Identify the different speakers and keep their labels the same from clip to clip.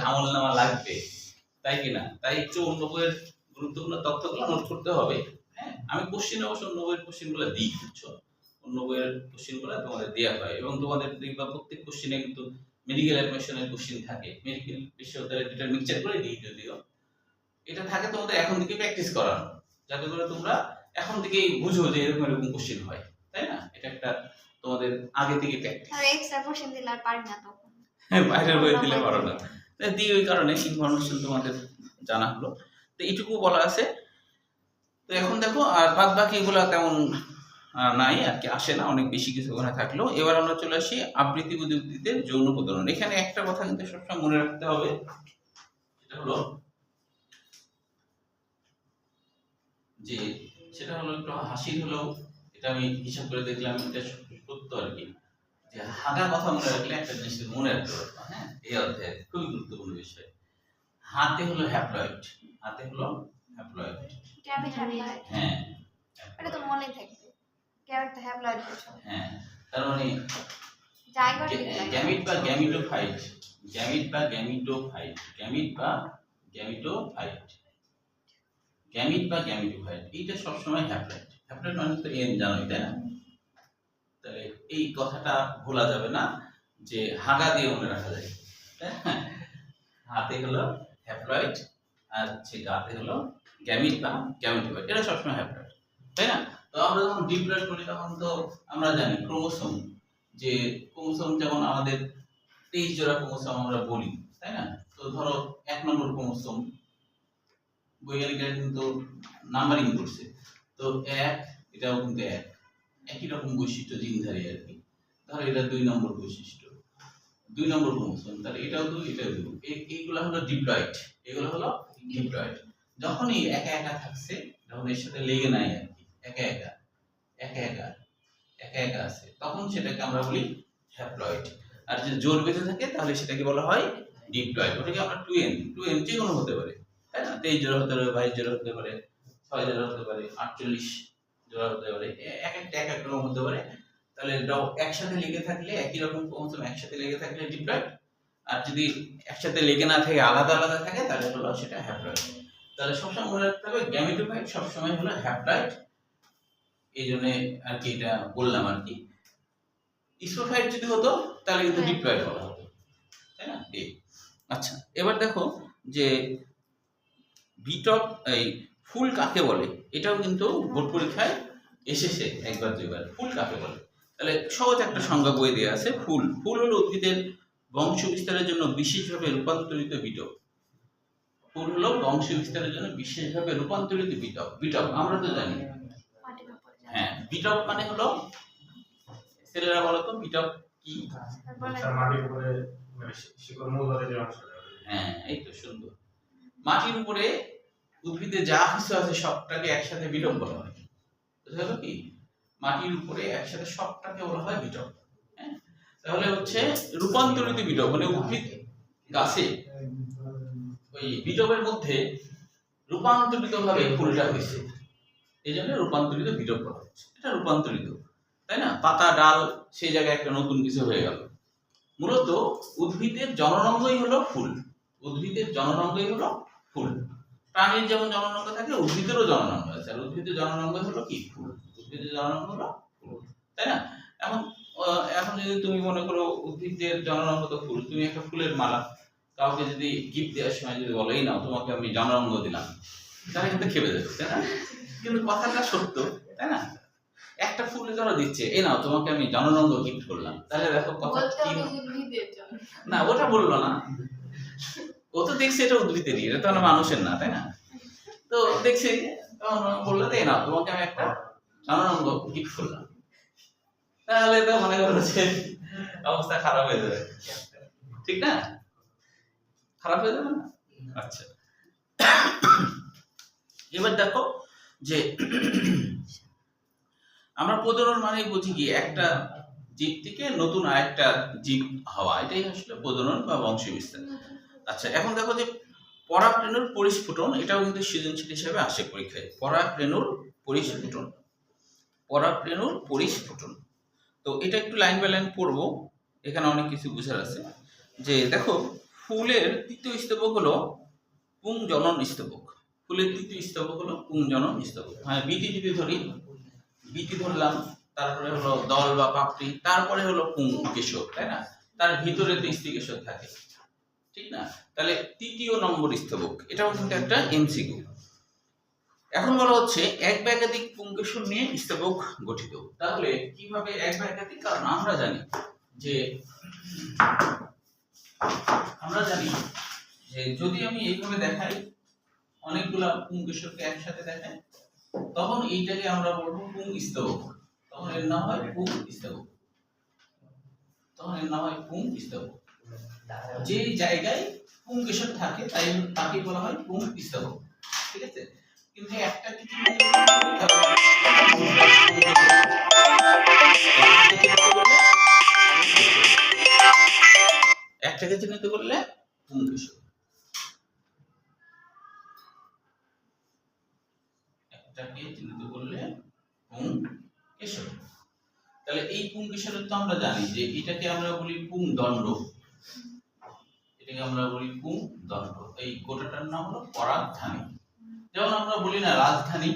Speaker 1: আমল নামা লাগবে, তাই কিনা? তাই একটু অন্য বইয়ের গুরুত্বপূর্ণ তথ্যগুলো নোট করতে হবে। হ্যাঁ, আমি কোশ্চেন অবশ্য অন্য বইয়ের কোশ্চেনগুলো দিই, বুঝছো? অন্য বইয়ের কোশ্চেনগুলো তোমাদের দেওয়া হয় এবং তোমাদের দেখবা প্রত্যেক কোশ্চেনে কিন্তু মেডিকেল অ্যাডমিশনের কোশ্চেন থাকে। মেডিকেল বিশ্ববিদ্যালয়ের দুটো মিক্সচার করে দিই যদিও। এটা থাকে তোমাদের এখন থেকে প্র্যাকটিস করানো, যাতে করে তোমরা এখন থেকেই বুঝো যে এরকম এরকম কোশ্চেন হয়, তাই না? এটা একটা তোমাদের আগে থেকে প্র্যাকটিস।
Speaker 2: আর এক্সট্রা কোশ্চেন দিলে আর পারি না তখন।
Speaker 1: বাইরের বই দিলে পারো না। দিই ওই কারণে ইনফরমেশন তোমাদের জানা হলো। তো এইটুকু বলা আছে। তো এখন দেখো আর বাদ বাকি এগুলো তেমন নাই আর কি, আসে না, অনেক বেশি কিছু ওখানে থাকলো। এবার আমরা চলে আসি আবৃত্তি বুদ্ধিতে যৌন প্রতারণ। এখানে একটা কথা কিন্তু সবসময় মনে রাখতে হবে, সেটা হলো যে সেটা হলো একটু হাসির হলেও এটা আমি হিসাব করে দেখলাম এটা সত্য আর কি, যে হাগা কথা মনে রাখলে একটা জিনিস মনে রাখতে পারবো। হ্যাঁ, এই অধ্যায়ে খুবই গুরুত্বপূর্ণ বিষয়। হাতে হলো হ্যাপ্লয়েড, হাতে হলো হ্যাপ্লয়েড। হ্যাঁ,
Speaker 2: এটা তো মনে থাকবে। ক্যারেক্ট তো হ্যাপ্লয়েড বলছো।
Speaker 1: হ্যাঁ, তার মানে
Speaker 2: জায়গা
Speaker 1: গ্যামিট বা গ্যামিটোফাইট, গ্যামিট বা গ্যামিটোফাইট, গ্যামিট বা গ্যামিটোফাইট, গ্যামিট বা গ্যামিটোফাইট, এইটা সবসময় হ্যাপ্লয়েড। হ্যাপ্লয়েড মানে তো এন জানোই, তাই না? তাহলে এই কথাটা ভোলা যাবে না যে হাগা দিয়ে মনে রাখা যায়। হাতে হলো হ্যাপ্লয়েড আর হচ্ছে গাতে হলো গ্যামিট বা গ্যামিটোফাইট, এটা সবসময় হ্যাপ্লয়েড, তাই না? তো আমরা যখন ডিপ্লয়েড করি তখন তো আমরা জানি ক্রোমোসোম, যে ক্রোমোসোম যেমন আমাদের 23 জোড়া ক্রোমোসোম আমরা বলি, তাই না? তো ধরো 1 নম্বর ক্রোমোসোম, বৈজ্ঞানিকরা কিন্তু নাম্বারিং করছে, তো 1 এটাও কিন্তু 1 একই রকম বৈশিষ্ট্য জিনধারী আর কি। ধরো এটা 2 নম্বর বৈশিষ্ট্য, 2 নম্বর ক্রোমোসোম, তাহলে এটাও 2 এটাও 2, এইগুলো হলো ডিপ্লয়েড, এগুলো হলো ডিপ্লয়েড। যখনই একা একা থাকছে, যখন এর সাথে লেগে নাই আর কি, একা একা একা একা একা একা আছে, তখন সেটাকে আমরা বলি হ্যাপ্লয়েড। আর যদি জোর বেঁধে থাকে তাহলে সেটাকে বলা হয় ডিপ্লয়েড। ওটাকে আমরা 2n যে কোনো হতে পারে, তাই না? 23 জোড়া হতে পারে, 22 জোড়া হতে পারে, 6 জোড়া হতে পারে, 48 জোড়া হতে পারে, এক একটা এক এক রকম হতে পারে। তাহলে এটাও একসাথে লেগে থাকলে, একই রকম ক্রোমোসোম একসাথে লেগে থাকলে ডিপ্লয়েড, আর যদি একসাথে লেগে না থাকে, আলাদা আলাদা থাকে, তাহলে হলো সেটা হ্যাপ্লয়েড। তাহলে সবসময় মনে রাখতে হবে গ্যামিটোফাইট সবসময় হলো হ্যাপ্লয়েড, এই জন্য আর কি এটা বললাম আর কি। স্পোরোফাইট যদি হতো তাহলে কিন্তু ডিপ্লয়েড বলা হতো, তাই না? আচ্ছা, এবার দেখো যে বিটপ এই ফুল কাকে বলে, এটাও কিন্তু বোর্ড পরীক্ষায় এসেছে একবার দুইবার। ফুল কাকে বলে? তাহলে সহজ একটা সংজ্ঞা বই দেওয়া আছে। ফুল হলো উদ্ভিদের বংশ বিস্তারের জন্য বিশেষভাবে রূপান্তরিত বিটপ। ফুল হলো বংশ বিস্তারের জন্য বিশেষভাবে রূপান্তরিত বিটপ। বিটপ আমরা তো জানি, হ্যাঁ, বিটপ মানে হলো, ছেলেরা বলো তো বিটপ কি?
Speaker 3: মাটির উপরে শিকড় মূল ধরে যে অংশটা।
Speaker 1: হ্যাঁ, এই তো সুন্দর। মাটির উপরে উদ্ভিদে যা কিছু আছে সবটাকে একসাথে বিটপ বলা হয়। বুঝা গেল কি? মাটির উপরে একসাথে সবটাকে বলা হয় বিটপ। হ্যাঁ, তাহলে হচ্ছে রূপান্তরিত বিটপ মানে উদ্ভিদ গাছে ওই বিটপের মধ্যে রূপান্তরিত ভাবে ফুলটা হয়েছে, এই জন্য রূপান্তরিত বিটপ বলা হচ্ছে। এটা রূপান্তরিত, তাই না? পাতা ডাল সেই জায়গায় একটা নতুন কিছু হয়ে গেল। মূলত উদ্ভিদের জননাঙ্গই হলো ফুল, উদ্ভিদের জননাঙ্গই হলো ফুল। প্রাণীর যেমন জননাঙ্গ থাকে, উদ্ভিদেরও জননাঙ্গ আছে, আর উদ্ভিদের জননাঙ্গ হলো কি? ফুল। উদ্ভিদের জননাঙ্গ হলো ফুল, তাই না? এখন এখন যদি তুমি মনে করো উদ্ভিদের জননাঙ্গ তো ফুল, তুমি একটা ফুলের মালা কাউকে যদি গিফট দেওয়ার সময় যদি বলো এই নাও তোমাকে আমি জননাঙ্গ দিলাম, তাহলে কিন্তু খেপে যাবে, তাই না? কিন্তু কথাটা সত্য, তাই না? একটা ফুল ধরো দিচ্ছে, এই নাও তোমাকে আমি জননাঙ্গ গিফট করলাম, তাহলে দেখো কথা কি না, ওটা বললো না, ও তো দেখছে এটা উদ্ভিদেরই, এটা তো মানুষের না, তাই না? তো দেখছে তখন বললো এই নাও তোমাকে আমি একটা জননাঙ্গ গিফট করলাম, তাহলে তো মনে করো যে অবস্থা খারাপ হয়ে যাবে, ঠিক না? খারাপ হয়ে যাবে না? আচ্ছা, এবার দেখো যে আমরা প্রজনন মানে বুঝি কি একটা জীব থেকে নতুন আরেকটা জীব হওয়া, এটাই আসলে প্রজনন বা বংশ বিস্তার। আচ্ছা, এখন দেখো যে পরাগরেণুর পরিস্ফুটন, এটাও কিন্তু সৃজনশীল হিসেবে আসে পরীক্ষায়। পরাগরেণুর পরিস্ফুটন, পরাগরেণুর পরিস্ফুটন। তো এটা একটু লাইন বাই লাইন পড়বো, এখানে অনেক কিছু বোঝার আছে। যে দেখো ফুলের তৃতীয় স্তবক হলো পুংজনন স্তবক। ফুলের তৃতীয় স্তবক হলো পুংজনন স্তবক। হ্যাঁ, বিটি যদি ধরি, বিটি ধরলাম, তারপরে হলো দল বা পাপড়ি, তারপরে হলো পুংকেশর, তাই না? তার ভিতরে তো স্ত্রীকেশর থাকে, ঠিক না? তাহলে তৃতীয় নম্বর স্তবক, এটাও কিন্তু একটা এমসিকিউ। এখন বলা হচ্ছে এক বা একাধিক পুংকেশর নিয়ে স্তবক গঠিত। তাহলে কিভাবে এক বা একাধিক? কারণ আমরা জানি যে যদি আমি এইভাবে দেখাই, অনেকগুলা পুংকেশরকে একসাথে দেখাই, তখন এইটাকে আমরা বলবো পুংস্তবক। তখন এর নাম হয় পুংস্তবক। যে জায়গায় পুংকেশর থাকে তাকে বলা হয় পুংস্তবক, ঠিক আছে? কিন্তু একটা কিছু একটাকে চিহ্নিত করলে পুংকেশর, একটাকে চিহ্নিত করলে পুংকেশর। তাহলে এই পুংকেশরের তো আমরা জানি যে এটাকে আমরা বলি পুংদণ্ড, এটাকে আমরা বলি পুংদণ্ড। এই গোটাটার নাম হলো পরাগধানী। যেমন আমরা বলি না রাজধানী,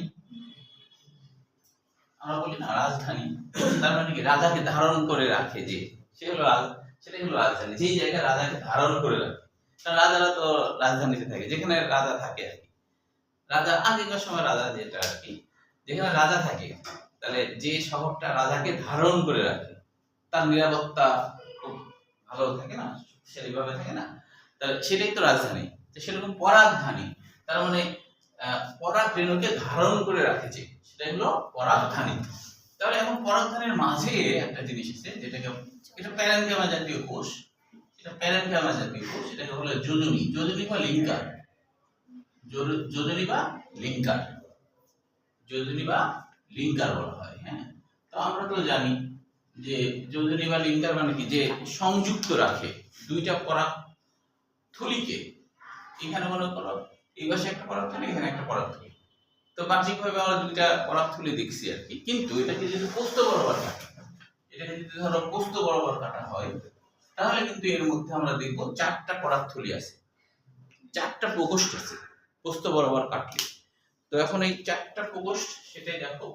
Speaker 1: তার মানে কি? রাজাকে ধারণ করে রাখে, যে সে হলো সেটাই হলো রাজধানী। যেই জায়গায় রাজাকে ধারণ করে রাখে, কারণ রাজারা তো রাজধানীতে থাকে, যেখানে রাজা থাকে আর কি। রাজা আগেকার সময় রাজা যেটা আর কি, যেখানে রাজা থাকে, তাহলে যে শহরটা রাজাকে ধারণ করে রাখে তার নিরাপত্তা খুব ভালো থাকে না, সেইভাবে থাকে না, তাহলে সেটাই তো রাজধানী। তো সেরকম পরাগধানী, তার মানে পরাগ রেণুকে ধারণ করে রাখেছে, সেটাই হলো পরাগধানী। তাহলে এখন পরাগধানীর মাঝে একটা জিনিস আছে, যেটাকে এটা প্যারেনকাইমা জাতীয় কোষ, এটাকে বলে যোজনী বা লিঙ্কার। যোজনী বা লিঙ্কার বলা হয়। হ্যাঁ, তো আমরা তো জানি যে যোজনী বা লিঙ্কার মানে কি? যে সংযুক্ত রাখে দুইটা পরাগথলিকে। এখানে মনে করো এই পাশে একটা পরাগথলি, এখানে একটা পরাগথলি, তো বাহ্যিকভাবে আমরা দুইটা পরাগথলি দেখছি আর কি। কিন্তু এটাকে যদি প্রস্থ বরাবর কাটা হয়, তাহলে কিন্তু এর মধ্যে আমরা দেখবো চারটা পরাগথলি আছে, চারটা প্রকোষ্ঠ আছে প্রস্থ বরাবর কাটলে। তো এখন এই চারটা প্রকোষ্ঠ, সেটাই দেখো।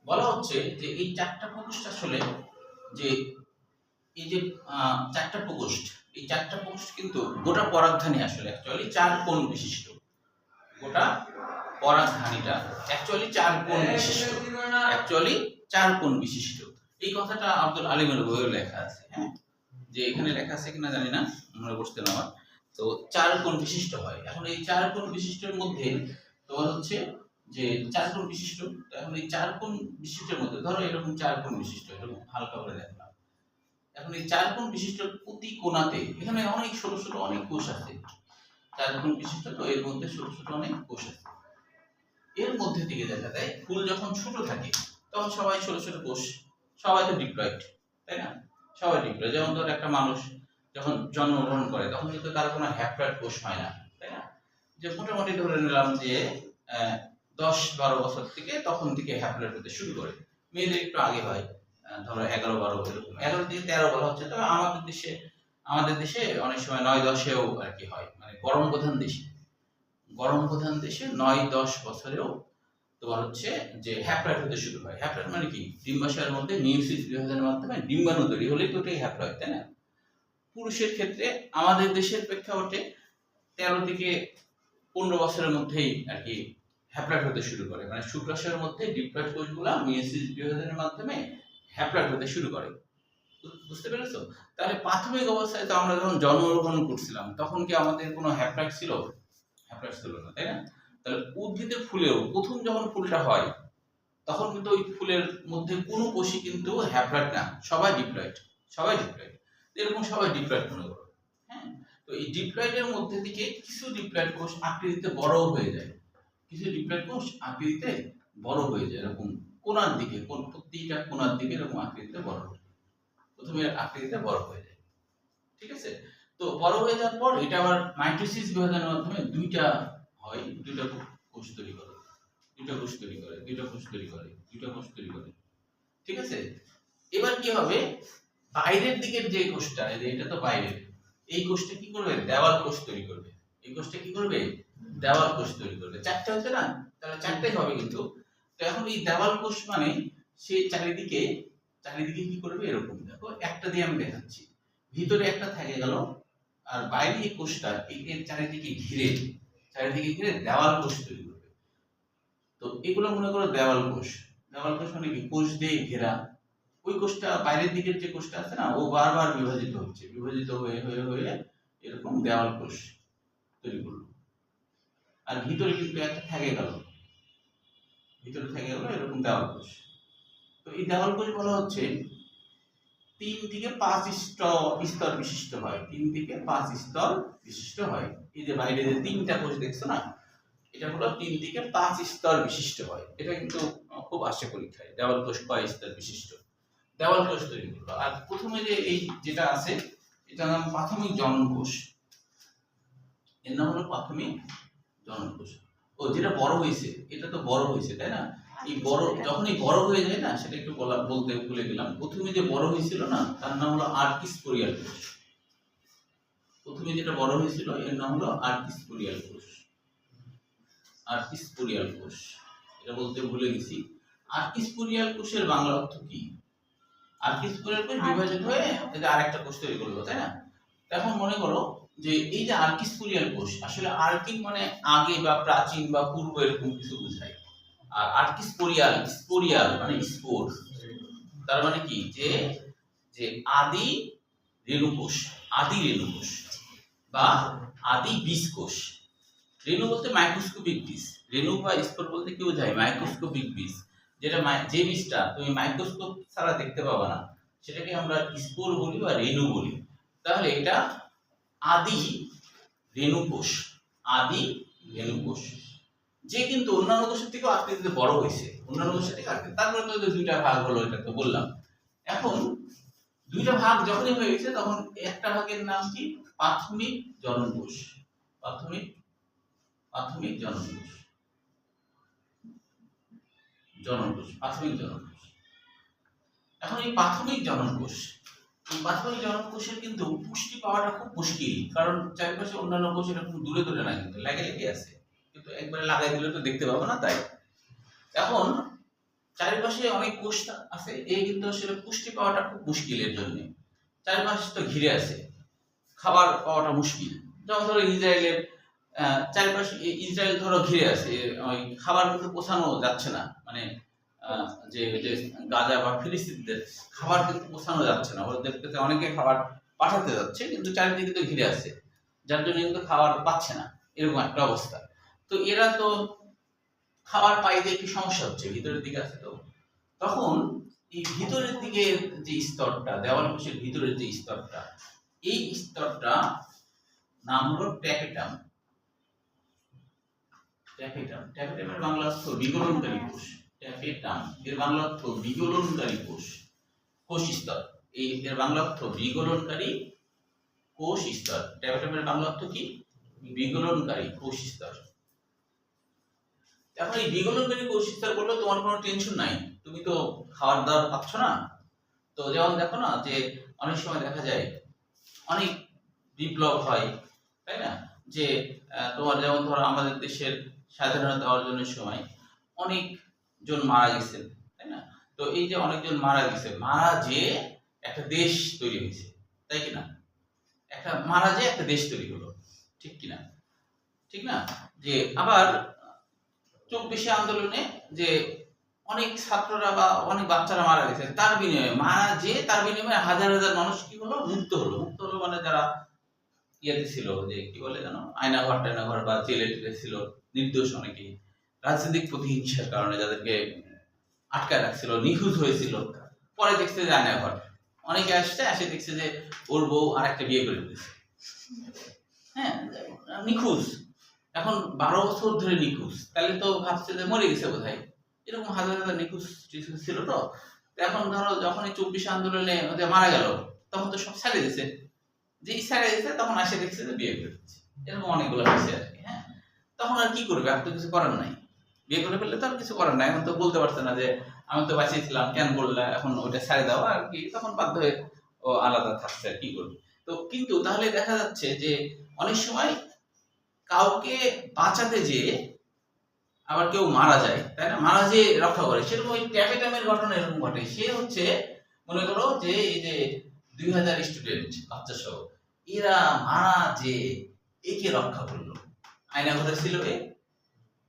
Speaker 1: বলা হচ্ছে যে এই চারটা প্রকোষ্ঠ আসলে যে এই যে চারটা প্রকোষ্ঠ, এই চারটা প্রকোষ্ঠ কিন্তু গোটা পরাগধানী আসলে অ্যাকচুয়ালি চার কোণ বিশিষ্ট। গোটা পরাগধানীটা অ্যাকচুয়ালি চার কোণ বিশিষ্ট। এই কথাটা আব্দুল আলিমের বইয়ে লেখা আছে। হ্যাঁ, যে এখানে লেখা আছে কিনা জানি না, মনে করতে না আমার। তো চার কোণ বিশিষ্ট হয়। এখন এই চার কোণ বিশিষ্টের মধ্যে তোমার হচ্ছে যে চার কোণ বিশিষ্ট, এখন এই চার কোণ বিশিষ্টের মধ্যে ধরো এরকম চার কোণ বিশিষ্ট, এরকম হালকা করে দেখলাম। এখন এই চার কোণ বিশিষ্ট প্রতি কোণাতে এখানে অনেক ছোট ছোট অনেক কোষ আছে। চার কোণ বিশিষ্ট, তো এর মধ্যে ছোট ছোট অনেক কোষ আছে। এর মধ্যে থেকে দেখা যায় ফুল যখন ছোট থাকে তখন সবাই ছোট ছোট কোষ, সবাই তো ডিপ্লয়েড, তাই না? সবাই ডিপ্লয়েড। যেমন ধর একটা মানুষ যখন জন্মগ্রহণ করে তখন কিন্তু তার কোনো হ্যাপ্লয়েড কোষ হয় না, তাই না? যে মোটামুটি ধরে নিলাম যে 10-12 বছর থেকে তখন থেকে হ্যাপ্লয়েড হতে শুরু করে। মেয়েদের একটু আগে হয়, ধরো 11-12 এরকম, 11 থেকে 13 বলা হচ্ছে। তবে আমাদের দেশে অনেক সময় 9-10-এও আর কি হয়, মানে গরম প্রধান দেশে 9-10 বছরেও তোমার হচ্ছে যে হ্যাপ্লয়েড হতে শুরু হয়। হ্যাপ্লয়েড মানে কি? ডিম্বাশয়ের মধ্যে মিউসিস বিভাজনের মাধ্যমে ডিম্বাণু তৈরি হলেই তো ওটাই হ্যাপ্লয়েড, তাই না? পুরুষের ক্ষেত্রে আমাদের দেশের প্রেক্ষাপটে 13 থেকে 15 বছরের মধ্যেই আর কি হ্যাপ্লয়েড হতে শুরু করে, মানে শুক্রাশয়ের মধ্যে ডিপ্লয়েড কোষগুলো মিউসিস বিভাজনের মাধ্যমে হ্যাপ্লয়েড হতে শুরু করে। বুঝতে পেরেছো? তাহলে প্রাথমিক অবস্থায় তো আমরা যখন জন্মগ্রহণ করছিলাম তখন কি আমাদের কোনো হ্যাপ্লয়েড ছিল? হ্যাপ্লয়েড ছিল না, তাই না? তাহলে উদ্ভিদের ফুলেও প্রথম যখন ফুলটা হয় তখন কিন্তু ওই ফুলের মধ্যে কোনো কোষই কিন্তু হ্যাপ্লয়েড না, সবাই ডিপ্লয়েড। এরকম সবাই ডিপ্লয়েড মনে করো। হ্যাঁ, তো এই ডিপ্লয়েডের মধ্যে থেকে কিছু ডিপ্লয়েড কোষ আকৃতিতে বড় হয়ে যায়, এরকম কোণার দিকে, প্রতিটা কোণার দিকে এরকম আকৃতিতে বড় হয়, প্রথমে আকৃতিতে বড় হয়ে যায়। ঠিক আছে? তো বড় হয়ে যাওয়ার পর এটা আবার মাইটোসিস বিভাজনের মাধ্যমে দুইটা কোষ তৈরি করে। ঠিক আছে? এবার কি হবে, বাইরের দিকের যে কোষটা, এটা তো বাইরের, এই কোষটা কি করবে, দেওয়াল কোষ তৈরি করবে। এই কোষটা কি করবে, দেওয়াল কোষ তৈরি করবে। চারটে হচ্ছে না, তাহলে চারটেই হবে কিন্তু। তো এখন এই দেওয়াল কোষ মানে সে চারিদিকে কি করবে, এরকম দেখো একটা দিয়ে আমি দেখাচ্ছি, ভিতরে একটা থাকে গেল, আর বাইরে এই কোষটা এর চারিদিকে ঘিরে দেওয়াল কোষ তৈরি করবে। তো এগুলো মনে করো দেওয়াল কোষ। দেওয়াল কোষ মানে কি, কোষ দিয়ে ঘেরা। ওই কোষটা বাইরের দিকের যে কোষটা আছে না, ও বারবার বিভাজিত হয়ে এরকম দেওয়াল কোষ তৈরি করলো। আর ভিতরে কিন্তু একটা থাকে গেল, এরকম দেওয়াল কোষ। তো এই দেওয়াল কোষ বলা হচ্ছে 3 থেকে 5 স্তর বিশিষ্ট হয়। 3 থেকে 5 স্তর বিশিষ্ট হয়। এই যে বাইরে যে 3টা কোষ দেখছো না, এটা হলো 3 থেকে 5 স্তর বিশিষ্ট হয়। এটা কিন্তু খুব আসে পরীক্ষায়, দেওয়াল কোষ কয় স্তর বিশিষ্ট, দেওয়াল কোষ তৈরি করলো। আর প্রথমে যে এই যেটা আছে, এটার নাম প্রাথমিক জনন কোষ। এর নাম হলো প্রাথমিক জনন কোষ। ও যেটা বড় হয়েছে, এটা তো বড় হয়েছে তাই না, এই বড় যখনই বড় হয়ে যায় না, সেটা একটু বলতে ভুলে গেলাম। প্রথমে যে বড় হয়েছিল না, তার নাম হলো আর্কিস্পোরিয়াল কোষ। প্রথমে যেটা বড় হয়েছিল এর নাম হলো আর্কিস্পোরিয়াল কোষ। আর্কিস্পোরিয়াল কোষ, এটা বলতে ভুলে গেছি। আর্কিস্পোরিয়াল কোষের বাংলা অর্থ কি? আর্কিস্পোরিয়াল কোষ বিভাজিত হয়ে এটা আরেকটা কোষ তৈরি করলো, তাই না? এখন মনে করো যে এই যে আর্কিস্পোরিয়াল কোষ, আসলে আর্কিক মানে আগে বা প্রাচীন বা পূর্ব, এরকম কিছু বোঝায়। আর আর্কিস্পোরিয়াল, স্পোরিয়াল মানে স্পোর, তার মানে কি, যে যে আদি রেণু কোষ, বা আদি বীজ কোষ। রেণু বলতে মাইক্রোস্কোপিক বীজ, রেণু বা স্পোর বলতে কি বোঝায়, মাইক্রোস্কোপিক বীজ। যেটা যে বীজটা তুমি মাইক্রোস্কোপ ছাড়া দেখতে পাবা না, সেটাকে আমরা স্পোর বলি বা রেণু বলি। তাহলে এটা আদি রেণু কোষ, যে কিন্তু অন্যান্য কোষের থেকে আকৃতিতে বড় হয়েছে, তারপরে তো দুইটা ভাগ হলো, এটা তো বললাম। এখন দুইটা ভাগ যখনই হয়ে গেছে, তখন একটা ভাগের নাম কি, প্রাথমিক জনন কোষ। প্রাথমিক জনন কোষ। এখন এই প্রাথমিক জনন কোষের কিন্তু পুষ্টি পাওয়াটা খুব মুশকিল, কারণ চারিপাশে অন্যান্য কোষ এরকম দূরে না, কিন্তু লেগে আছে, কিন্তু একবারে লাগাই দিলে তো দেখতে পাবো না। তাই এখন চারিপাশে অনেক কোষ আছে, এই কিন্তু আসলে পুষ্টি পাওয়াটা খুব মুশকিলের জন্য। চারিপাশে তো ঘিরে আছে, খাবার পাওয়াটা মুশকিল। যেমন ধরো ইসরায়েলের চারিপাশে, ইসরায়েল ধরো ঘিরে আছে, ওই খাবার কিন্তু পৌঁছানো যাচ্ছে না, মানে যে গাজা বা ফিলিস্তিনদের খাবার কিন্তু পৌঁছানো যাচ্ছে না। ওরা দেখতেছে অনেকে খাবার পাঠাতে যাচ্ছে, কিন্তু চারিদিকে তো ঘিরে আছে, যার জন্য কিন্তু খাবার পাচ্ছে না, এরকম একটা অবস্থা। তো এরা তো খাবার পাইতে একটু সমস্যা হচ্ছে, ভিতরের দিকে আছে। তো তখন এই ভিতরের দিকে যে স্তরটা, দেওয়াল কোষের ভিতরের যে স্তরটা, এই স্তরটা নাম হলো ট্যাপেটাম। ট্যাপেটামের বাংলা অর্থ বিগলনকারী কোষ। ট্যাপেটাম এর বাংলা অর্থ বিগলনকারী কোষ স্তর। এর বাংলা অর্থ বিগলনকারী কোষ স্তর। ট্যাপেটামের বাংলা অর্থ কি, বিগলনকারী কোষ স্তর। এখন এই বিগলনকারী কোষ স্তর বললে তোমার কোনো টেনশন নাই, তুমি তো খাবার দাবার পাচ্ছ না। তো যেমন দেখো না, যে অনেক সময় দেখা যায় অনেক বিপ্লব হয়, তাই না, যে তোমার যেমন ধরো আমাদের দেশের স্বাধীনতা অর্জনের সময় অনেকজন মারা গেছেন, তাই না? তো এই যে অনেকজন মারা গেছে, মারা যে একটা দেশ তৈরি হয়েছে, তাই কিনা? মারা যে একটা দেশ তৈরি হলো, ঠিক কিনা? ঠিক না? যে আবার 24শে আন্দোলনে যে অনেক ছাত্ররা বা অনেক বাচ্চারা মারা গেছে, তার বিনিময়ে হাজার হাজার মানুষ কি হলো, মুক্ত হলো মানে যারা ইয়েতে ছিল, যে কি বলে জানো, আয়নাঘর বা জেলে ছিল, নির্দোষ অনেকেই, রাজনৈতিক প্রতিহিংসার কারণে যাদেরকে আটকায় রাখছিল, নিখোঁজ হয়েছিল, পরে দেখছে যে আয়নাঘর, অনেকে আসে দেখছে যে ওর বউ আর একটা বিয়ে করে দিয়েছে, হ্যাঁ, নিখোঁজ, এখন 12 বছর ধরে নিখোঁজ, তাহলে তো ভাবছে যে মরে গেছে বোধহয়, এরকম হাজার হাজার নিখোঁজ ছিল। তো এখন ধরো যখন এই 24শে আন্দোলনে মারা গেল, তখন তো সব ছেড়ে দিয়েছে, যে ছেড়ে দিয়েছে, তখন আসে দেখছে যে বিয়ে করে দিচ্ছে, এরকম অনেকগুলো হয়েছে আর কি। হ্যাঁ, তখন আর কি করবে, আর তো কিছু করার নাই, বিয়ে করে ফেললে তো আর কিছু করার নাই। এখন তো বলতে পারছে না যে আমি তো বাঁচিয়েছিলাম, কেন বললা, এখন ওটা ছেড়ে দাও আর কি, তখন বাধ্য হয়ে ও আলাদা থাকছে আর কি করবে। তো কিন্তু তাহলে দেখা যাচ্ছে যে অনেক সময় কাউকে বাঁচাতে যেয়ে আবার কেউ মারা যায়, তাই না? মারা যেয়ে রক্ষা করে, সেরকম ওই ট্যাপেটামের ঘটনা এরকম ঘটে। সে হচ্ছে মনে করো যে এই যে 2000 স্টুডেন্ট বাচ্চা সহ এরা মারা যে একে রক্ষা করলো, আয়নাঘরে ছিল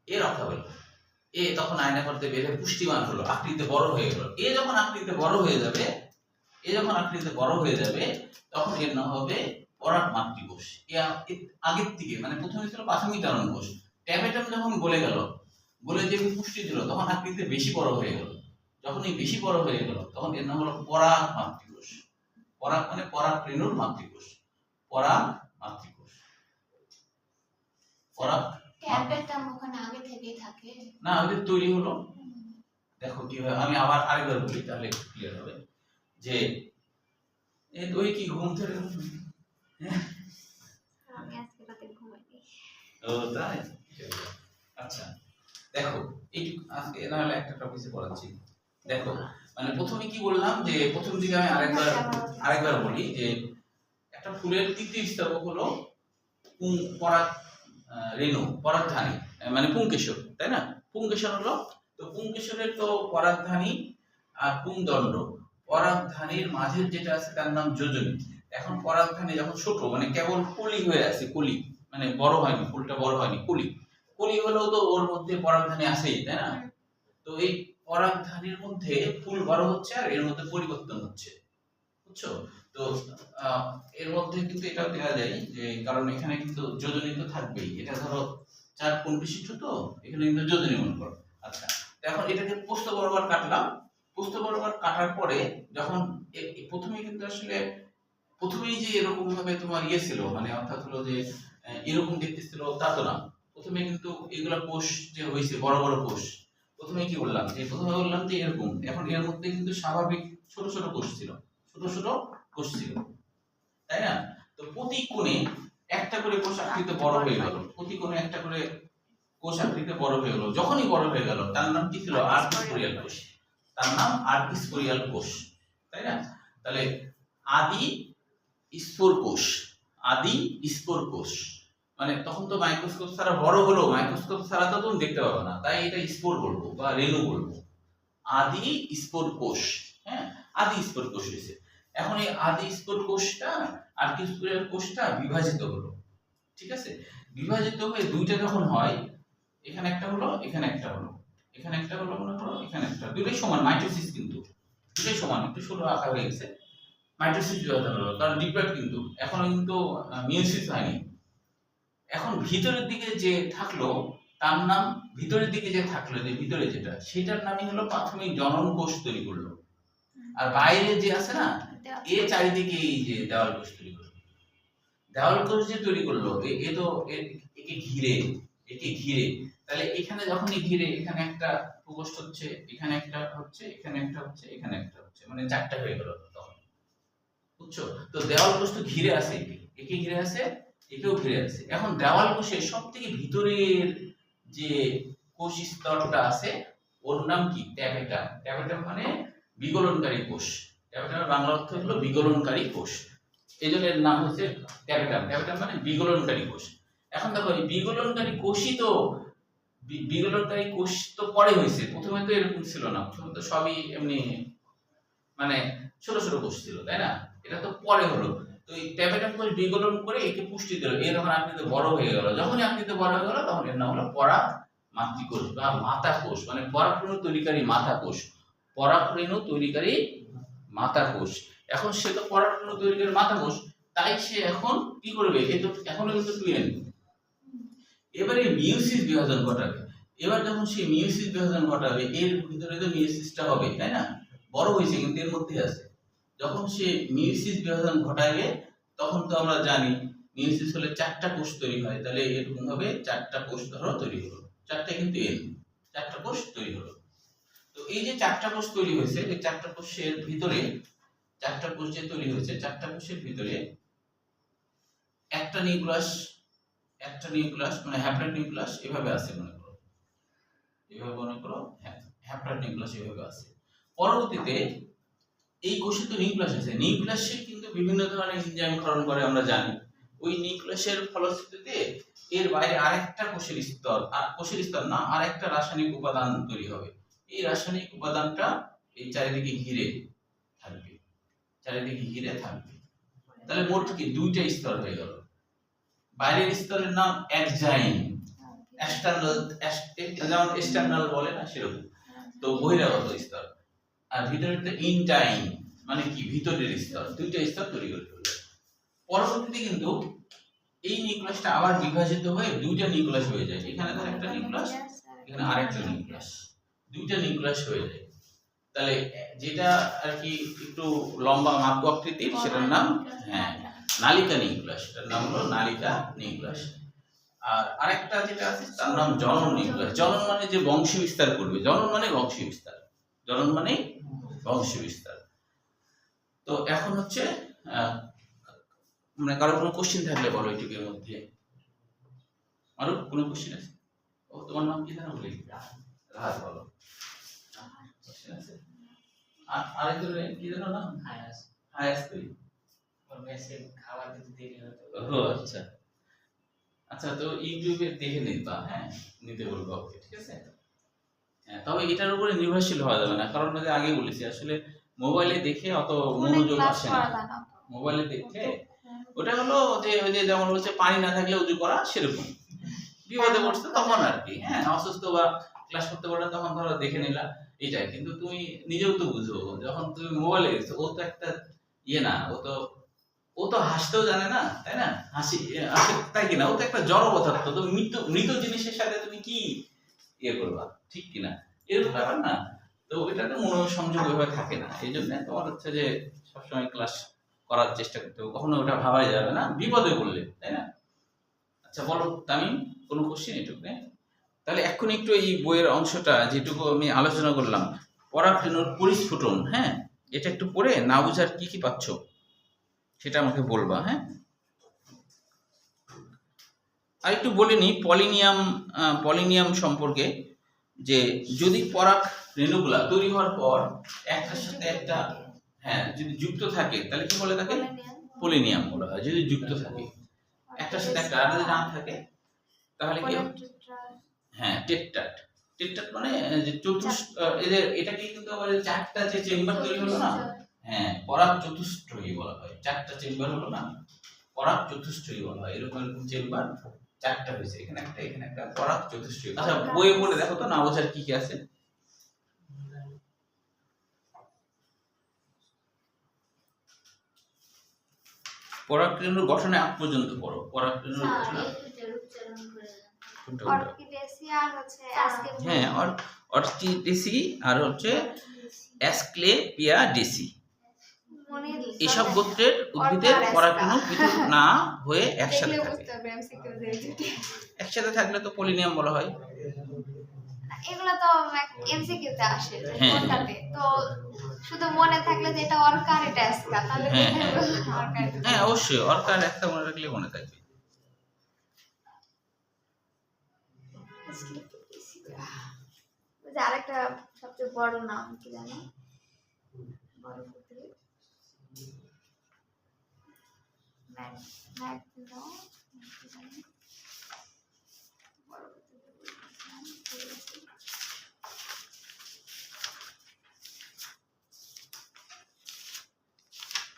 Speaker 1: এ রক্ষা করলো। এ তখন আয়নাঘর থেকে বের হয়ে পুষ্টিমান হলো, আকৃতিতে বড় হয়ে গেল। এ যখন আকৃতিতে বড় হয়ে যাবে, তখন এর নাম হবে পরাগ মাতৃকোষ। আগের থেকে মানে প্রথমে ছিল প্রাথমিক জারণ কোষ, ট্যাপেটাম যখন গলে গেল, গলে যে পুষ্টি দিল, তখন আকৃতিতে বেশি বড় হয়ে গেল। যখন এই বেশি বড় হয়ে গেল, তখন এর নাম হলো পরাগ মাতৃকোষ। পরাগ মানে পরাগ রেণুর মাতৃকোষ, পরাগ মাতৃকোষ। পরাগ
Speaker 2: ট্যাপেটাম ওখানে আগে থেকেই থাকে
Speaker 1: না, ওদের তৈরি হলো। দেখো কি হয়, আমি আবার আরেকবার বলি তাহলে ক্লিয়ার হবে। যে ওই কি ঘুম থেকে
Speaker 2: আমি আজকে রাতে ঘুমাইনি।
Speaker 1: ও তাই, আচ্ছা দেখো এই আজকে নাহলে একটা টপিকে পড়াচ্ছি। দেখো মানে প্রথমে কি বললাম, যে প্রথম দিকে আমি আরেকবার বলি যে একটা ফুলের তৃতীয় স্তবক হলো পরাগ রেণু, পরাগধানী, মানে পুংকেশর, তাই না? পুংকেশর হলো, তো পুংকেশরের তো পরাগধানী আর পুংদণ্ড। পরাগধানীর মাঝের যেটা আছে তার নাম যোজনী। এখন পরাগধানী যখন ছোট, মানে কেবল কলি হয়ে আছে, কলি মানে বড় হয়নি, ফুলটা বড় হয়নি, কলি হলেও তো ওর মধ্যে পরাগধানী আছেই, তাই না? তো এই পরাগধানীর মধ্যে ফুল বড় হচ্ছে আর এর মধ্যে পরিবর্তন হচ্ছে, বুঝছো? তো এর মধ্যে কিন্তু এটাও দেখা যায় যে, কারণ এখানে কিন্তু যোজনী তো থাকবেই। এটা ধরো 4 কোণ বিশিষ্ট, তো এখানে কিন্তু যোজনী মনে করো। আচ্ছা, এখন এটাকে প্রস্থ বরাবর কাটলাম। প্রস্থ বরাবর কাটার পরে যখন প্রথমে কিন্তু আসলে প্রথমেই যে এরকম ভাবে তোমার ছিল, মানে অর্থাৎ হলো যে এরকম দেখতে ছিল তা তো না। প্রথমে কিন্তু এগুলা কোষ যে হয়েছে, বড় বড় কোষ, প্রথমে কি বললাম যে এরকম। এখন এর মধ্যে কিন্তু স্বাভাবিক ছোট ছোট কোষ ছিল, তাই না? তো প্রতি কোণে একটা করে কোষ আকৃতিতে বড় হয়ে গেল, প্রতি কোণে একটা করে কোষ আকৃতিতে বড় হয়ে গেল। যখনই বড় হয়ে গেল, তার নাম কি ছিল? আর্কিস্পোরিয়াল কোষ। তার নাম আর্কিস্পোরিয়াল কোষ, তাই না? তাহলে আদি স্পোর কোষ, মানে তখন তো মাইক্রোস্কোপ ছাড়া বড় হলো, মাইক্রোস্কোপ ছাড়া তো তুমি দেখতে পাবে না, তাই এটা স্পোর বলবো বা রেণু বলবো। আদি স্পোর কোষ, হ্যাঁ, আদি স্পোর কোষ হয়েছে। এখন এই আদি স্পোর কোষটা আর্কিস্পোরিয়াল কোষটা বিভাজিত হলো, ঠিক আছে? বিভাজিত হয়ে দুইটা যখন হয়, এখানে একটা হলো, এখানে একটা হলো, এখানে একটা হলো, মনে করো এখানে একটা, দুটোই সমান মাইটোসিস, কিন্তু দুটোই সমান, একটু ষোলো আঁকা হয়ে গেছে। মাইটোসিস বিভাজন হলো, কারণ ডিপ্লয়েড কিন্তু এখনো কিন্তু মিয়োসিস হয়নি। এখন ভিতরের দিকে যে থাকলো তার নাম, ভিতরের দিকে যে থাকলো, যে ভিতরে যেটা, সেটার নামই হলো প্রাথমিক জনন কোষ তৈরি করলো। আর বাইরে যে আছে না, এ চারিদিকে এই যে দেওয়াল কোষ তৈরি করলো। দেওয়াল কোষ যে তৈরি করলো, এ তো একে ঘিরে, তাহলে এখানে যখনই ঘিরে, এখানে একটা প্রকোষ্ঠ হচ্ছে, এখানে একটা হচ্ছে, এখানে একটা হচ্ছে, এখানে একটা হচ্ছে, মানে 4টা হয়ে গেল তখন, বুঝছো? তো দেওয়াল কোষ তো ঘিরে আছে, একে ঘিরে আছে, একেও ঘিরে আছে। এখন দেওয়াল কোষের সবথেকে ভিতরের যে কোষ স্তরটা আছে, ওর নাম কি? ট্যাপেটাম মানে বিগলনকারী কোষ। ট্যাপেটামের বাংলা অর্থ হলো বিগলনকারী কোষ, এই জন্য এর নাম হচ্ছে ট্যাপেটাম মানে বিগলনকারী কোষ। এখন দেখো এই বিগলনকারী কোষ তো পরে হয়েছে, প্রথমে তো এরকম ছিল না, প্রথমে তো সবই এমনি মানে ছোট ছোট কোষ ছিল, তাই না? এটা তো পরে হলো। তো এই ট্যাপেটাম কোষ বিগলন করে একে পুষ্টি দিল, এ যখন আকৃতিতে বড় হয়ে গেল, যখনই আকৃতিতে বড় হয়ে গেল, তখন এর নাম হলো পরাগ মাতৃকোষ বা মাতা কোষ, মানে পরাগরেণু তৈরিকারী মাতা কোষ, পরাগরেণু তৈরিকারী মাতা কোষ। এখন সে তো পরাগরেণু তৈরিকারী মাতা কোষ, তাই সে এখন কি করবে? এ তো এখনো কিন্তু টুইন, এবারে মিয়োসিস বিভাজন ঘটাবে। এবার যখন সে মিয়োসিস বিভাজন ঘটাবে, এর ভিতরে তো মিয়োসিসটা হবে, তাই না? বড় হয়েছে কিন্তু এর মধ্যে আছে। যখন সে মিয়োসিস বিভাজন ঘটাবে, তখন তো আমরা জানি মিয়োসিস হলে 4টা কোষ তৈরি হয়, তাহলে এরকম ভাবে 4টা কোষ ধরো তৈরি হলো, 4টা কিন্তু এন, 4টা কোষ তৈরি হলো। তো এই যে 4টা কোষ তৈরি হয়েছে, এই 4টা কোষের ভিতরে, 4টা কোষ যে তৈরি হয়েছে, 4টা কোষের ভিতরে একটা নিউক্লিয়াস মানে হ্যাপ্লয়েড নিউক্লিয়াস এভাবে আছে, মনে করো, এভাবে মনে করো, হ্যাঁ, হ্যাপ্লয়েড নিউক্লিয়াস এভাবে আছে। পরবর্তীতে এই কোষে তো নিউক্লিয়াস আছে, নিউক্লিয়াসে কিন্তু বিভিন্ন ধরনের এনজাইম ক্ষরণ করে আমরা জানি। ওই নিউক্লিয়াসের ফলশ্রুতিতে এর বাইরে আরেকটা কোষের স্তর, আর কোষের স্তর না, আরেকটা রাসায়নিক উপাদান তৈরি হবে। এই রাসায়নিক উপাদানটা এই চারিদিকে ঘিরে থাকবে, চারিদিকে ঘিরে থাকবে। তাহলে মোট কি দুইটা স্তর হয়ে গেল। বাইরের স্তরের নাম এক্সাইম, এক্সটার্নাল, যেমন এক্সটার্নাল বলে না সেরকম, তো বহিরাগত স্তর। আর ভিতরেরটা ইনটাইম, মানে কি ভিতরের স্তর। দুইটা স্তর তৈরি করে ফেলবে। পরবর্তীতে কিন্তু এই নিউক্লিয়াসটা আবার বিভাজিত হয়ে দুইটা নিউক্লিয়াস হয়ে যায়। এখানে ধর একটা নিউক্লিয়াস, এখানে আরেকটা নিউক্লিয়াস, দুইটা নিউক্লিয়াস হয়ে যায়। তাহলে যেটা আর কি একটু লম্বা মাপ আকৃতির, সেটার নাম নালিকা নিউক্লিয়াস, এটার নাম হলো নালিকা নিউক্লিয়াস। আর আরেকটা যেটা আছে তার নাম জনন নিউক্লিয়াস। জনন মানে যে বংশ বিস্তার করবে, জনন মানে বংশ বিস্তার, জনন মানে বংশ বিস্তার। তো এখন হচ্ছে মানে কারো কোনো কোশ্চেন থাকলে বলো এইটুকুর মধ্যে। আরো কোনো কোশ্চেন আছে? ও তোমার নাম কি জানো? বলি রাহাত, বলো। কোশ্চেন আছে? আর আরেকজনের কি জানো নাম? হায়াস। হায়াস কই? ওর মেসে খাবার দিতে দেরি হতো। ও আচ্ছা আচ্ছা, তো ইউটিউবে দেখে নিবা, হ্যাঁ নিতে বলবো, ওকে ঠিক আছে। হ্যাঁ, তবে এটার উপরে নির্ভরশীল হওয়া যাবে না, কারণ আমি আগে বলেছি আসলে মোবাইলে দেখে অত মনোযোগ আসে না। মোবাইলে দেখে ওটা হলো যে ওই যে যেমন হচ্ছে পানি না থাকলে উজু করা, সেরকম বিপদে পড়ছে তখন আর কি, হ্যাঁ অসুস্থ বা ক্লাস করতে পারলে তখন ধরো দেখে নিলা, এটাই। কিন্তু তুমি নিজেও তো বুঝো, যখন তুমি মোবাইলে গেছো, ও তো একটা ইয়ে না, ও তো হাসতেও জানে না, তাই না? হাসি তাই কিনা, ও তো একটা জড় পদার্থ, তো মৃত জিনিসের সাথে তুমি কি ইয়ে করবা, ঠিক কিনা? এরকম ব্যাপার না। তো এটাতে মনোসংযোগ ওইভাবে থাকে না, এই জন্য তোমার হচ্ছে যে সবসময় ক্লাস করার চেষ্টা করতে হবে, কখনো ওটা ভাবাই যাবে না বিপদে পড়লে, তাই না? আচ্ছা বলো তামিম, কোনো কোশ্চেন এটুকু নেই? তাহলে এখন একটু এই বইয়ের অংশটা যেটুকু আমি আলোচনা করলাম, পরাগরেণুর পরিস্ফুটন, হ্যাঁ এটা একটু পড়ে না বুঝার কি কি পাচ্ছ সেটা আমাকে বলবা, হ্যাঁ। আর একটু বলে নি পলিনিয়াম সম্পর্কে, যে যদি পরাগ রেণুগুলা তৈরি হওয়ার পর একটার সাথে একটা, হ্যাঁ যদি যুক্ত থাকে তাহলে কি বলে তাকে? পলিনিয়াম বলা হয়। যদি যুক্ত থাকে একটার সাথে একটা, আর যদি না থাকে তাহলে কি? হ্যাঁ টেট্রাট। টেট্রাট মানে যে এটাকে কিন্তু আবার চারটা যে চেম্বার তৈরি হলো না, হ্যাঁ পরাগ চতুষ্টয়ী বলা হয়। চারটা চেম্বার হলো না, পরাগ চতুষ্টয়ী বলা হয়। এরকম চেম্বার চারটা হয়েছে, এখানে একটা, এখানে একটা, পরাগ চতুষ্টয়ী। আচ্ছা বইয়ে পড়ে দেখো তো না বোঝার কি কি আছে। পরাগরেণুর গঠনে আগ পর্যন্ত পড়ো। পরাগরেণুর গঠনে হ্যাঁ অর্কিডেসি আর হচ্ছে অ্যাসক্লেপিয়াডেসি, এসব গোত্রের উদ্ভিদের পরাগরেণু পৃথক না হয়ে একসাথে থাকে। একসাথে থাকলে তো পলিনিয়াম বলা হয়।
Speaker 2: এগুলো তো এমসিকিউতে আসে, কোনটাতে তো শুধু মনে থাকলে যে এটা অর্কার, এটা অ্যাসকা, তাহলে
Speaker 1: হ্যাঁ অবশ্যই অর্কার একটা মনে রাখলে মনে থাকবে।
Speaker 2: আরেকটা সবচেয়ে বড় নাম কি জানো? বড় উদ্ভিদ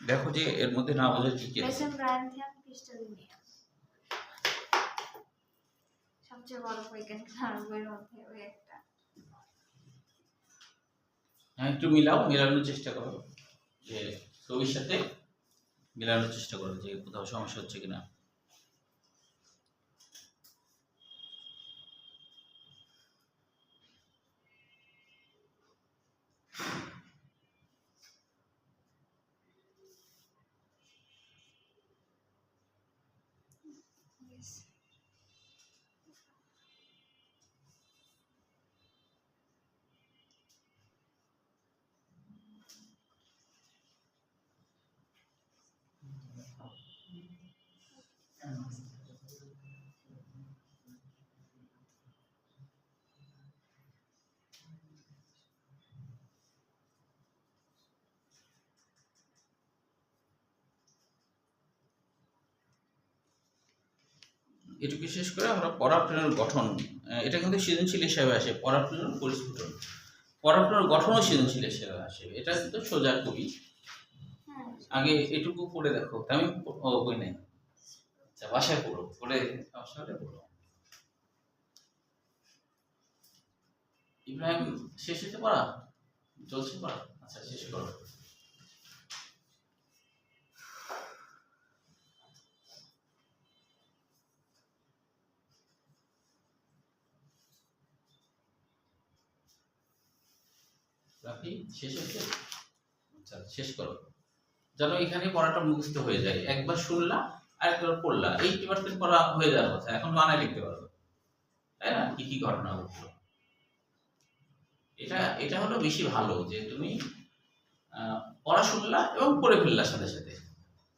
Speaker 1: দেখো যে এর মধ্যে না বোঝার কি কি আছে।
Speaker 2: মেসোব্রান্থিয়াম ক্রিস্টালিনিয়াম সবচেয়ে বড় বৈজ্ঞানিক নামের মধ্যে ওই একটা।
Speaker 1: হ্যাঁ একটু মেলানোর চেষ্টা করো, যে ছবির সাথে মেলানোর চেষ্টা করো যে কোথাও সমস্যা হচ্ছে কিনা। এটুকু শেষ করে আমরা পরাগরেণুর গঠন, এটা কিন্তু সৃজনশীল হিসাবে আসে, পরাগরেণুর পরিস্ফুটন, পরাগরেণুর গঠনও সৃজনশীল হিসাবে আসে, এটা কিন্তু সোজা কবি।
Speaker 2: হুম।
Speaker 1: আগে এটুকু পড়ে দেখো, আমি বই নাই, আচ্ছা বাসায় পড়ো, পড়ে সমস্যা পড়ো। ইব্রাহিম শেষ হতে পড়া চলছে পড়া, আচ্ছা শেষ করো। রাখি শেষ হচ্ছে, আচ্ছা শেষ করো, যেন এখানে পড়াটা মুখস্থ হয়ে যায়, একবার শুনলা আর একবার পড়লা, 80% পড়া হয়ে যাওয়ার কথা, এখন বানায় লিখতে পারবে, তাই না? কি কি ঘটনা ঘটলো, এটা এটা হলো বেশি ভালো যে তুমি পড়া শুনলা এবং পড়ে ফেললা সাথে সাথে।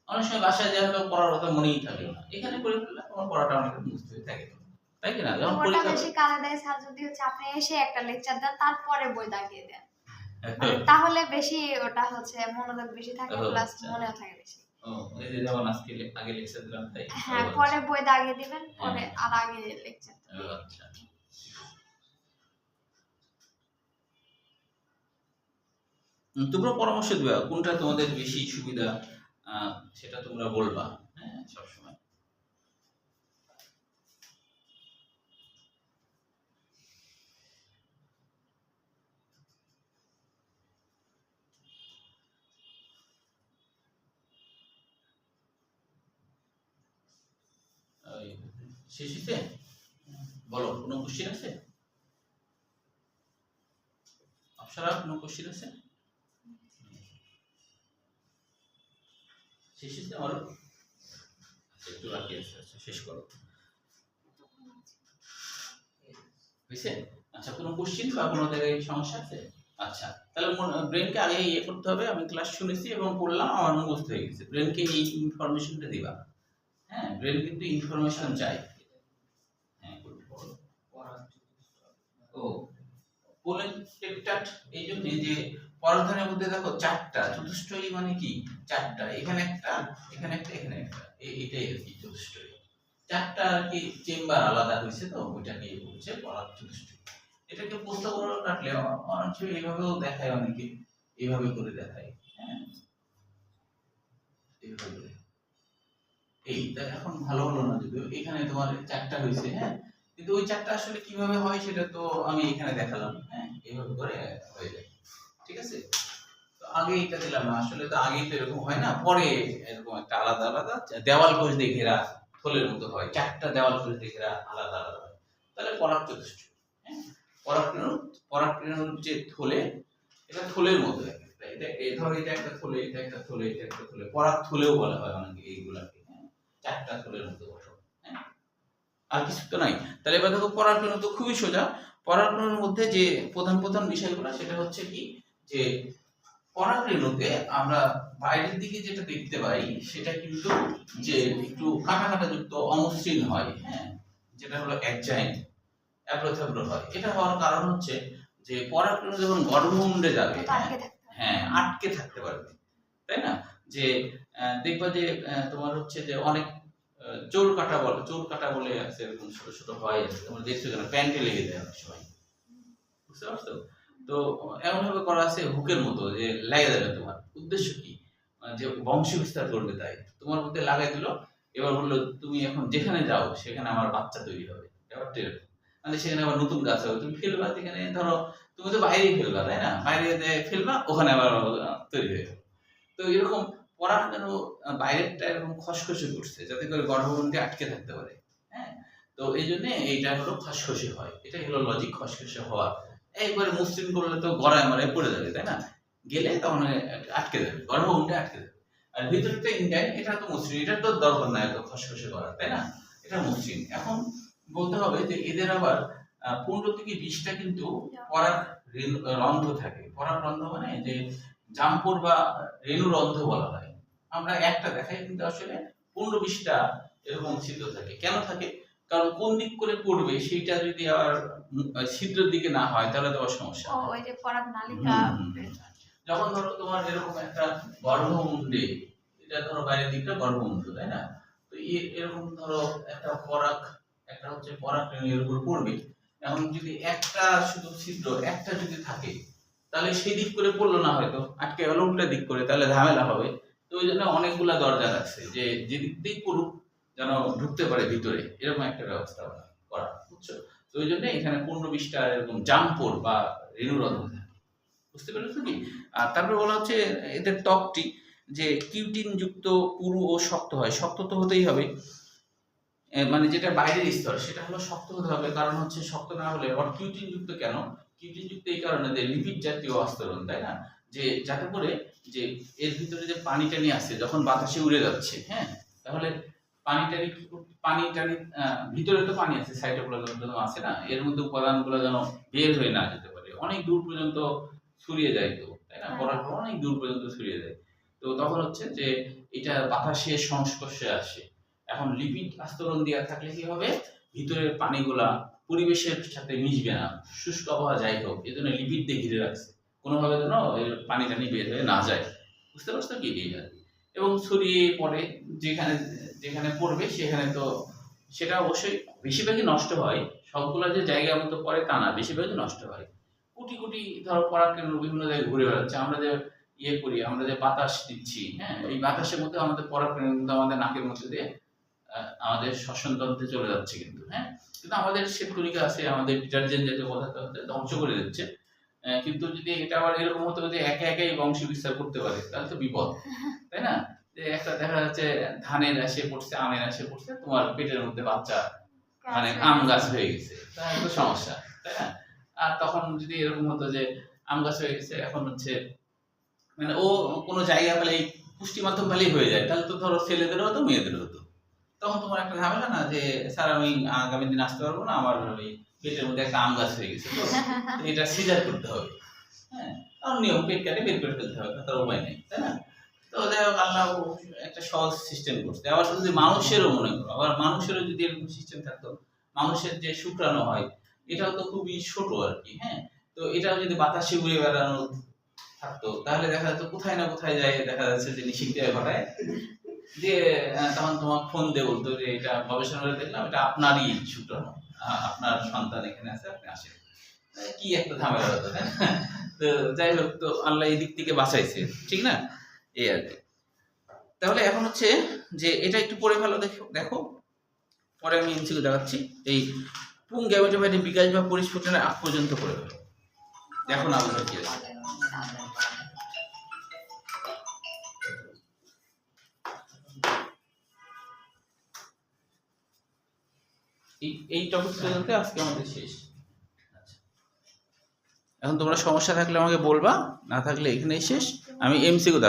Speaker 1: অনেক সময় বাসায় যা হলো পড়ার কথা মনেই থাকে না, এখানে পড়ে ফেললা, তোমার পড়াটা অনেক মুখস্থ হয়ে থাকে, তাই কি না? যখন
Speaker 2: ওটা
Speaker 1: পরীক্ষা
Speaker 2: বেশি কাজে দেয় স্যার যদি হচ্ছে আপনি এসে একটা লেকচার দেন তারপরে বই দাগিয়ে দেন, তাহলে বেশি ওটা হচ্ছে মনোযোগ বেশি থাকে, প্লাস মনেও থাকে বেশি।
Speaker 1: ও এই যে যেমন আজকে আগে লেকচার দিলাম তাই,
Speaker 2: হ্যাঁ পরে বই দাগিয়ে দিবেন, পরে আর আগে লেকচার।
Speaker 1: আচ্ছা তোমরা পরামর্শ দিবা কোনটা তোমাদের বেশি সুবিধা, সেটা তোমরা বলবা, হ্যাঁ সবসময়। শেষ হইছে, বলো কোনো কোশ্চেন আছে? অপসরা কোনো কোশ্চেন আছে? শেষ হইছে আমার, একটু বাকি আছে, আচ্ছা শেষ করো, হয়েছে? আচ্ছা কোনো কোশ্চেন বা কোনো জায়গায় সমস্যা আছে? আচ্ছা তাহলে ব্রেনকে আগে ইয়ে করতে হবে, আমি ক্লাস শুনেছি এবং পড়লাম, আমার মুখস্থ হয়ে গেছে, ব্রেনকে এই ইনফরমেশনটা দিবা, হ্যাঁ ব্রেন কিন্তু ইনফরমেশন চাই। হ্যাঁ ও পোলেনটেকটাট, এই জন্য যে পরাগধানের মধ্যে দেখো চারটা, চতুষ্টয়ী মানে কি চারটা, এখানে একটা এখানে একটা এখানে একটা, এটাই আর কি চতুষ্টয়ী, চারটা আর কি চেম্বার আলাদা হয়েছে, তো ওইটাকে বলছে পরাগ চতুষ্টয়ী। এটাকে প্রস্তাব কাটলে অনেক সময় এইভাবেও দেখায়, অনেকে এইভাবে করে দেখায়, হ্যাঁ এইভাবে করে, এইটা এখন ভালো হলো না যদিও, এখানে তোমার চারটা হয়েছে, হ্যাঁ কিন্তু ওই চারটা আসলে কিভাবে হয় সেটা তো আমি এখানে দেখালাম, হ্যাঁ এইভাবে করে হয়ে যায়, ঠিক আছে? তো আগে এটা দিলাম না, আসলে তো আগেই তো এরকম হয় না, পরে এরকম একটা আলাদা আলাদা দেওয়াল কোষ দিয়ে ঘেরা থলের মতো হয়, চারটা দেওয়াল কোষ দিয়ে ঘেরা আলাদা আলাদা হয়, তাহলে পরাগ চতুষ্টয়, হ্যাঁ পরাগরেণুর যে থলে, এটা থলের মতো, এটা এই ধরো এটা একটা থলে, এটা একটা থলে, এটা একটা থলে, পরাগ থলেও বলা হয় অনেকে এইগুলাকে, হ্যাঁ চারটা থলের মতো গঠন, হ্যাঁ আর কিছু তো নাই। তাহলে এবার দেখো পরাগরেণু তো খুবই সোজা, পরাগরেণুর মধ্যে যে প্রধান প্রধান বিষয়গুলো সেটা হচ্ছে কি, যে পরাগরেণুতে আমরা বাইরের দিকে যেটা দেখতে পাই সেটা কিন্তু যে একটু কাটা কাটা যুক্ত অমসৃণ হয়, হ্যাঁ যেটা হলো একজাইন অ্যাপ্রোথেব্রো হয়, এটা হওয়ার কারণ হচ্ছে যে পরাগরেণু যখন গর্ভমুণ্ডে যাবে, হ্যাঁ আটকে থাকতে পারবে, তাই না? যে দেখবা যে তোমার হচ্ছে যে অনেক চোর কাটা বলে আছে, এরকম ছোট ছোট হয় আছে, তোমরা দেখছো কেন প্যান্টে লেগে যায় অনেক সময়, বুঝতে পারছো? তো এমন ভাবে করা আছে হুকের মতো যে লেগে যাবে, তোমার উদ্দেশ্য কি, যে বংশ বিস্তার করবে, তাই তোমার মধ্যে লাগাই দিল, এবার বললো তুমি এখন যেখানে যাও সেখানে আমার বাচ্চা তৈরি হবে, ব্যাপারটা এরকম, মানে সেখানে আবার নতুন গাছ হবে, তুমি ফেলবা যেখানে, ধরো তুমি তো বাইরেই ফেলবা, তাই না? বাইরে ফেলবা, ওখানে আবার তৈরি হয়ে যাবে। তো এরকম পরাগরেণু বাইরেরটা এরকম খসখসে করছে যাতে করে গর্ভমুণ্ডে আটকে থাকতে পারে, হ্যাঁ তো এই জন্য এইটা হলো খসখসে হয়, এটাই হলো লজিক, খসখসে হওয়া। একবারে মসৃণ করলে তো গড়ায় মারায় পড়ে যাবে, তাই না? গেলে তখন আটকে যাবে, গর্ভমুণ্ডে আটকে যাবে। আর ভিতরটা ইন্টাইন, এটা তো মসৃণ, এটা তো দরকার নাই এত খসখসে করার, তাই না? এটা মসৃণ। এখন বলতে হবে যে এদের আবার 15 থেকে 20টা কিন্তু পরাগ রন্ধ্র থাকে। পরাগ রন্ধ্র মানে যে জামপুর বা রেণুরন্ধ্র বলা হয়, আমরা একটা দেখাই কিন্তু আসলে 15-20টা এরকম ছিদ্র থাকে। কেন থাকে? কারণ কোন দিক করে পড়বে সেইটা যদি আর ছিদ্রের দিকে না হয় তাহলে তো সমস্যা।
Speaker 2: ওই যে পরাগ নালিকা,
Speaker 1: যখন ধরো তোমার এরকম একটা গর্ভমুণ্ডে, এটা ধরো বাইরের দিকটা গর্ভমুণ্ড, তাই না? তো এরকম ধরো একটা পরাগ, একটা হচ্ছে পরাগ রেণুর উপর পড়বে। এখন যদি একটা শুধু ছিদ্র একটা যদি থাকে তাহলে সেই দিক করে পড়লো না, হয়তো আটকে গেল উল্টা দিক করে, তাহলে ঝামেলা হবে। তো ওই জন্য অনেকগুলা দরজা রাখছে যে যেদিক দিক পড়ুক যেন ঢুকতে পারে ভিতরে, এরকম একটা ব্যবস্থা করা, বুঝছো? তো ওই জন্য এখানে 15-20টা এরকম জামপোর বা রেণুরন্ধ্র থাকে, বুঝতে পেরেছো কি? আর তারপরে বলা হচ্ছে এদের ত্বকটি যে কিউটিন যুক্ত, পুরু ও শক্ত হয়। শক্ত তো হতেই হবে, মানে যেটা বাইরের স্তর সেটা হলো শক্ত হতে হবে, কারণ হচ্ছে শক্ত না হলে, আবার কিউটিন যুক্ত কেন? কিউটিন যুক্ত এই কারণে যে লিপিড জাতীয় আস্তরণ, তাই না? যে যাতে করে যে এর ভিতরে যে পানি টানি আছে যখন বাতাসে উড়ে যাচ্ছে, হ্যাঁ, তাহলে পানি টানি ভিতরে তো পানি আছে, সাইটোপ্লাজম আছে না, এর মধ্যে উপাদানগুলো যেন বের হয়ে না যেতে পারে, অনেক দূর পর্যন্ত ছড়িয়ে যায়, তো তাই না, পড়ার পর অনেক দূর পর্যন্ত ছড়িয়ে যায়। তো তখন হচ্ছে যে এটা বাতাসের সংস্পর্শে আসে। এখন লিপিড আস্তরণ দেওয়া থাকলে কি হবে, ভিতরের পানিগুলা পরিবেশের সাথে মিশবে না, শুষ্ক আবহাওয়া যাই হোক, এই জন্য লিপিড দিয়ে ঘিরে রাখছে, কোনোভাবে যেন পানি টানি বের হয়ে না যায়, বুঝতে পারছো কি? এই আর কি। এবং ছড়িয়ে পড়ে যেখানে যেখানে পড়বে সেখানে তো সেটা অবশ্যই বেশিরভাগই নষ্ট হয়, সবগুলো যে জায়গার মতো পড়ে তা না, বেশিরভাগই নষ্ট হয়। কোটি কোটি ধরো পরাগরেণু বিভিন্ন জায়গায় ঘুরে বেড়াচ্ছে, আমরা যে ইয়ে করি, আমরা যে বাতাস দিচ্ছি, হ্যাঁ, এই বাতাসের মধ্যে আমাদের পরাগরেণু কিন্তু আমাদের নাকের মধ্যে দিয়ে আমাদের শ্বসন তন্ত্রে চলে যাচ্ছে কিন্তু, হ্যাঁ, কিন্তু আমাদের শ্বেতকণিকা আছে, আমাদের ডিটারজেন্ট জাতীয় পদার্থ ধ্বংস করে দিচ্ছে। কিন্তু যদি এটা আবার এরকম হতো যে একে একাই বংশ বিস্তার করতে পারে তাহলে তো বিপদ, তাই না? যে একটা দেখা যাচ্ছে ধানের এসে পড়ছে, আমের এসে পড়ছে, তোমার পেটের মধ্যে বাচ্চা মানে আম গাছ হয়ে গেছে, তাহলে তো সমস্যা, তাই না? আর তখন যদি এরকম হতো যে আম গাছ হয়ে গেছে, এখন হচ্ছে মানে ও কোনো জায়গা পেলেই পুষ্টি মাধ্যম পেলেই হয়ে যায়, তাহলে তো ধরো ছেলেদেরও হতো মেয়েদেরও হতো, তখন তোমার একটা ঝামেলা না যে স্যার আমি আগামী দিন আসতে পারবো না, আমার ওই পেটের মধ্যে একটা আম গাছ হয়ে গেছে, তো এটা সিজার করতে হবে, হ্যাঁ, আর নিয়ম পেট কাটে বের করে ফেলতে হবে, তার উপায় নেই, তাই না? তো যাই হোক, আল্লাহ একটা সহজ সিস্টেম করছে। আবার যদি মানুষেরও মনে করো, আবার মানুষেরও যদি এরকম সিস্টেম থাকতো, মানুষের যে শুক্রাণু হয় এটাও তো খুবই ছোট আর কি, হ্যাঁ, তো এটাও যদি বাতাসে উড়ে বেড়ানো থাকতো তাহলে দেখা যেত কোথায় না কোথায় যায়, দেখা যাচ্ছে যে নিষিক্রিয়া ঘটায়, যে তখন তোমার ফোন দিয়ে বলতো যে এটা গবেষণা করে দেখলাম এটা আপনারই শুক্রাণু, আপনার সন্তান এখানে আছে, আপনি আসেন, কি একটা ঝামেলা হতো, তাই না? তো যাই হোক, তো আল্লাহ এই দিক থেকে বাঁচাইছে, ঠিক না? এই আর কি। তাহলে এখন হচ্ছে যে এটা একটু পড়ে ভালো দেখো, পরে আমি এমসিকিউ দেখাচ্ছি। এই পুং গ্যামেটোফাইটের বিকাশ বা পরিস্ফুটনের আগ পর্যন্ত পড়ে ভালো দেখো না, আলোচনা কি আছে। এই টপিক পর্যন্ত আজকে আমাদের শেষ। এখন তোমরা সমস্যা থাকলে আমাকে বলবা, না থাকলে এখানেই শেষ। আমি এমসিকিউ